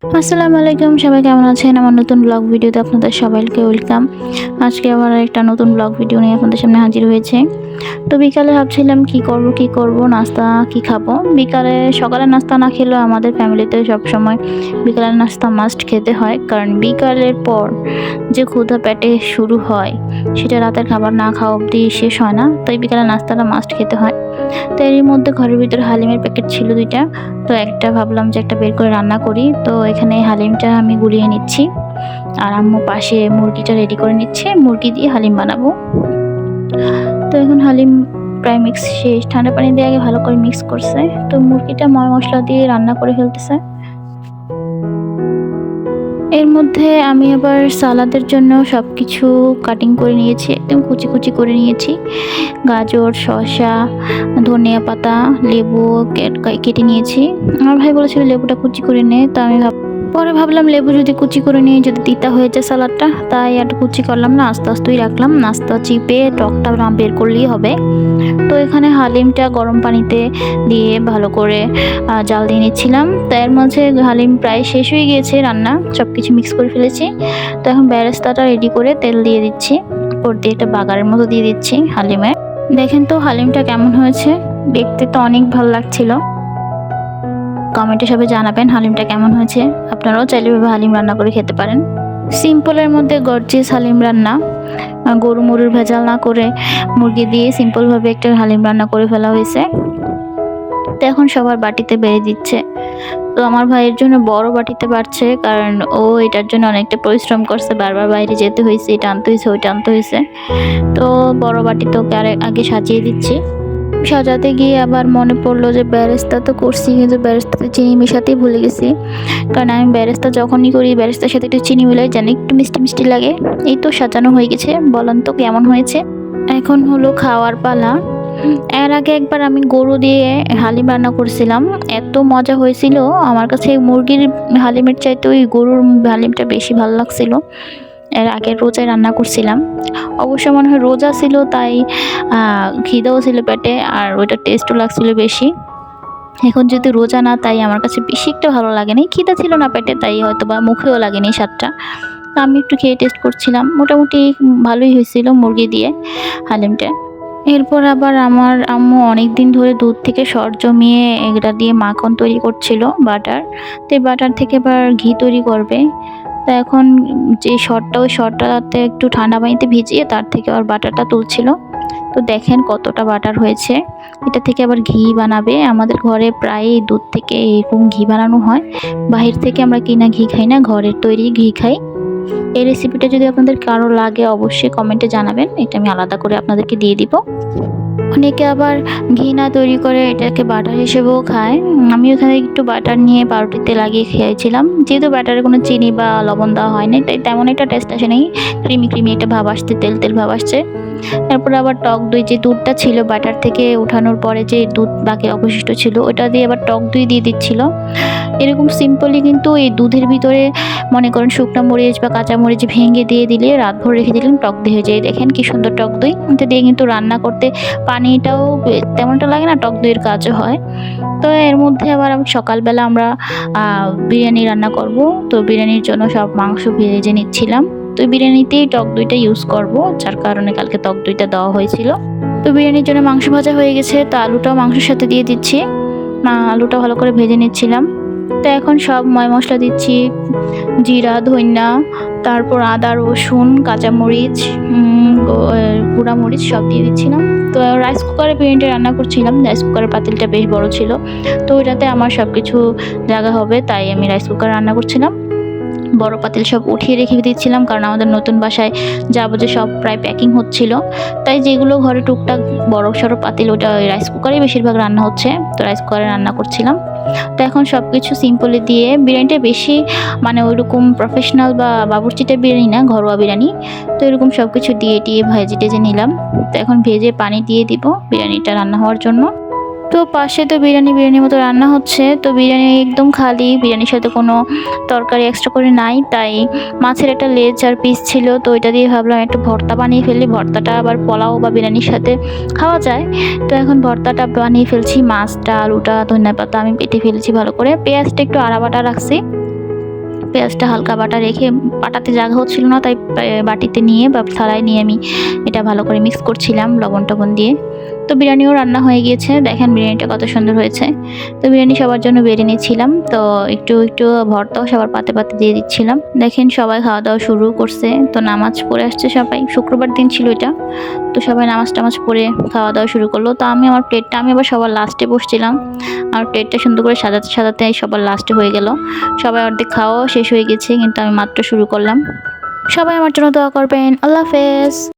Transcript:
আসসালামু আলাইকুম, সবাই কেমন আছেন? আমার নতুন ব্লগ ভিডিওতে আপনাদের সবাইকে ওয়েলকাম। আজকে আবার একটা নতুন ব্লগ ভিডিও নিয়ে আপনাদের সামনে হাজির হয়েছে। তো বিকালে ভাবছিলাম কি করব, নাস্তা কি খাবো। সকালের নাস্তা না খেলেও আমাদের ফ্যামিলিতে সবসময় বিকালের নাস্তা মাস্ট খেতে হয়, কারণ বিকালের পর যে ক্ষুধা পেটে শুরু হয় সেটা রাতের খাবার না খাওয়া অবধি শেষ হয় না। তাই বিকালের নাস্তাটা মাস্ট খেতে হয়। তো এর মধ্যে ঘরের ভিতরে হালিমের প্যাকেট ছিল 2টা। তো একটা ভাবলাম যে একটা বের করে রান্না করি। তো এখানে হালিমটা আমি গুলিয়ে নিচ্ছি, আর আম্মু পাশে মুরগিটা রেডি করে নিচ্ছে। মুরগি দিয়ে হালিম বানাবো। তো এখন হালিম প্রায় মিক্স শেষ, ঠান্ডা পানি দিয়ে আগে ভালো করে মিক্স করছে। তো মুরগিটা ময় মশলা দিয়ে রান্না করে ফেলতেছে। এর মধ্যে আমি আবার সালাদের জন্য সব কিছু কাটিং করে নিয়েছি, একদম কুচি কুচি করে নিয়েছি। গাজর, শসা, ধনিয়া পাতা, লেবু কেটে নিয়েছি। আমার ভাই বলেছিল লেবুটা কুচি করে নে, তো আমি পরে ভাবলাম লেবু যদি কুচি করে নিয়ে যদি তিতা হয়ে যায় সালাদটা, তাই আর কুচি করলাম না, আস্তে আস্তেই রাখলাম। নাস্তা চিপে টকটা বের করলেই হবে। তো এখানে হালিমটা গরম পানিতে দিয়ে ভালো করে জাল দিয়ে নিচ্ছিলাম। তো এর মাঝে হালিম প্রায় শেষ হয়ে গিয়েছে রান্না, সব কিছু মিক্স করে ফেলেছি। তো এখন বেরেস্তাটা রেডি করে তেল দিয়ে দিচ্ছি, উপর দিয়ে একটা বাগারের মতো দিয়ে দিচ্ছি হালিমে। দেখেন তো হালিমটা কেমন হয়েছে, দেখতে তো অনেক ভালো লাগছিল। কমেন্টে সবাই জানাবেন হালিমটা কেমন হয়েছে। আপনারাও চাইলে এভাবে হালিম রান্না করে খেতে পারেন। সিম্পলের মধ্যে গর্জিয়াস হালিম রান্না, গরু মরুর ভেজাল না করে মুরগি দিয়ে সিম্পলভাবে একটা হালিম রান্না করে ফেলা হয়েছে। তো এখন সবার বাটিতে বেড়ে দিচ্ছে। তো আমার ভাইয়ের জন্য বড় বাটিতে বাড়ছে, কারণ ও এটার জন্য অনেকটা পরিশ্রম করছে, বারবার বাইরে যেতে হয়েছে, এটা আনতে হয়েছে ওইটা আনতে হয়েছে। তো বড় বাটিতে ওকে আগে সাজিয়ে দিচ্ছি। সাজাতে গিয়ে আবার মনে পড়লো যে বেরেস্তা তো করছি, কিন্তু বেরেস্তাতে চিনি মেশাতেই ভুলে গেছি। কারণ আমি বেরেস্তা যখনই করি বেরেস্তার সাথে একটু চিনি মিলাই, জানি একটু মিষ্টি মিষ্টি লাগে। এই তো সাজানো হয়ে গেছে, বলেন তো কেমন হয়েছে। এখন হলো খাওয়ার পালা। এর আগে একবার আমি গরু দিয়ে হালিম রান্না করছিলাম, এত মজা হয়েছিল। আমার কাছে মুরগির হালিমের চাইতে ওই গরুর হালিমটা বেশি ভালো লাগছিল। এর আগে রোজায় রান্না করছিলাম, অবশ্য মনে হয় রোজা ছিল তাই খিদেও ছিল পেটে, আর ওইটা টেস্টও লাগছিল বেশি। এখন যদি রোজা না, তাই আমার কাছে বেশি একটা ভালো লাগেনি। খিদা ছিল না পেটে, তাই হয়তো বা মুখেও লাগেনি স্বাদটা। তো আমি একটু খেয়ে টেস্ট করছিলাম, মোটামুটি ভালোই হয়েছিল মুরগি দিয়ে হালিমটা। এরপর আবার আমার আম্মু অনেক দিন ধরে দুধ থেকে সর জমিয়ে এটা দিয়ে মাখন তৈরি করছিল, বাটার। তো এই বাটার থেকে এবার ঘি তৈরি করবে। তো এখন যে সরটা, ওই সরটাতে একটু ঠান্ডা পানিতে ভিজিয়ে তার থেকে আবার বাটারটা তুলছিল। তো দেখেন কতটা বাটার হয়েছে। এটা থেকে আবার ঘি বানাবে। আমাদের ঘরে প্রায় দুধ থেকে এরকম ঘি বানানো হয়। বাহির থেকে আমরা কিনা ঘি খাই না, ঘরের তৈরি ঘি খাই। এই রেসিপিটা যদি আপনাদের কারো লাগে অবশ্যই কমেন্টে জানাবেন, এটা আমি আলাদা করে আপনাদেরকে দিয়ে দিব। অনেকে আবার ঘি না তৈরি করে এটাকে বাটার হিসেবেও খায়। আমি ওখানে একটু বাটার নিয়ে পাউরুটিতে লাগিয়ে খেয়েছিলাম। যেহেতু বাটারে কোনো চিনি বা লবণ দেওয়া হয়নি, তাই তেমন একটা টেস্ট আসে নাই। ক্রিমি ক্রিমি একটা ভাব আসছে, তেল তেল ভাব আসছে। তারপরে আবার টক দই, যে দুধটা ছিল বাটার থেকে উঠানোর পরে যে দুধ বাকি অবশিষ্ট ছিল, ওটা দিয়ে আবার টক দই দিয়ে দিচ্ছিল। এরকম সিম্পলি কিন্তু এই দুধের ভিতরে মনে করেন শুকনো মরিচ বা কাঁচা মরিচ ভেঙে দিয়ে দিলে, রাতভর রেখে দিলেন, টক দই হয়ে যায়। দেখেন কি সুন্দর টক দই। এটা দিয়ে কিন্তু রান্না করতে পানিটাও তেমনটা লাগে না, টক দইয়ের কাজও হয়। তো এর মধ্যে আবার সকালবেলা আমরা বিরিয়ানি রান্না করব। তো বিরিয়ানির জন্য সব মাংস ভেজে নিচ্ছিলাম। তো বিরিয়ানিতেই টক দইটা ইউজ করব, যার কারণে কালকে টক দইটা দেওয়া হয়েছিল। তো বিরিয়ানির জন্য মাংস ভাজা হয়ে গেছে, তো আলুটাও মাংসের সাথে দিয়ে দিচ্ছি। আলুটা ভালো করে ভেজে নিচ্ছিলাম। তো এখন সব ময় মশলা দিচ্ছি, জিরা, ধনিয়া, তারপর আদা, রসুন, কাঁচামরিচ, গুঁড়ামরিচ সব দিয়ে দিচ্ছিলাম। তো রাইস কুকারে বিরিয়ানিটা রান্না করছিলাম। রাইস কুকারের পাতিলটা বেশ বড় ছিল, তো ওইটাতে আমার সব কিছু জায়গা হবে, তাই আমি রাইস কুকারে রান্না করছিলাম। বড় পাতিল সব উঠিয়ে রেখে দিচ্ছিলাম, কারণ আমাদের নতুন বাসায় যাবো যে সব প্রায় প্যাকিং হচ্ছিল। তাই যেগুলো ঘরে টুকটাক বড় সড়ো পাতিল, ওটা রাইস কুকারেই বেশিরভাগ রান্না হচ্ছে। তো রাইস কুকারে রান্না করছিলাম। তো এখন সব কিছু সিম্পলি দিয়ে, বিরিয়ানিটা বেশি মানে ওইরকম প্রফেশনাল বা বাবুর্চিটা বিরিয়ানি না, ঘরোয়া বিরিয়ানি। তো এরকম সব কিছু দিয়ে ভেজে টেজে নিলাম। তো এখন ভেজে পানি দিয়ে দিব বিরিয়ানিটা রান্না হওয়ার জন্য। তো পাশে তো বিরিয়ানির মতো রান্না হচ্ছে। তো বিরিয়ানি একদম খালি, বিরিয়ানির সাথে কোনো তরকারি এক্সট্রা করে নাই। তাই মাছের একটা লেজ আর পিস ছিল, তো ওইটা দিয়ে ভাবলাম একটা ভর্তা বানিয়ে ফেলি। ভর্তাটা আবার পোলাও বা বিরিয়ানির সাথে খাওয়া যায়। তো এখন ভর্তাটা বানিয়ে ফেলছি। মাছটা, আলুটা, ধনিয়া পাতা আমি কেটে ফেলেছি ভালো করে। পেঁয়াজটা একটু আড়া বাটা রাখছি। পেঁয়াজটা হালকা বাটা রেখে, পাটাতে জায়গা হচ্ছিল না, তাই বাটিতে নিয়ে বা থালায় নিয়ে আমি এটা ভালো করে মিক্স করছিলাম লবণ টবণ দিয়ে। তো বিরিয়ানিও রান্না হয়ে গিয়েছে, দেখেন বিরিয়ানিটা কত সুন্দর হয়েছে। তো বিরিয়ানি সবার জন্য বেড়ে নিচ্ছিলাম, তো একটু একটু ভর্তাও সবার পাতে পাতে দিয়ে দিচ্ছিলাম। দেখেন সবাই খাওয়া দাওয়া শুরু করছে, তো নামাজ পড়ে আসছে সবাই, শুক্রবার দিন ছিল এটা। তো সবাই নামাজ টামাজ পড়ে খাওয়া দাওয়া শুরু করলো। তো আমি আমার প্লেটটা, আমি আবার সবার লাস্টে বসছিলাম, আমার প্লেটটা সুন্দর করে সাজাতে সাজাতে সবার লাস্টে হয়ে গেল। সবাই অর্ধেক খাওয়াও শেষ হয়ে গেছে, কিন্তু আমি মাত্র শুরু করলাম। সবাই আমার জন্য দোয়া করবেন। আল্লাহ হাফেজ।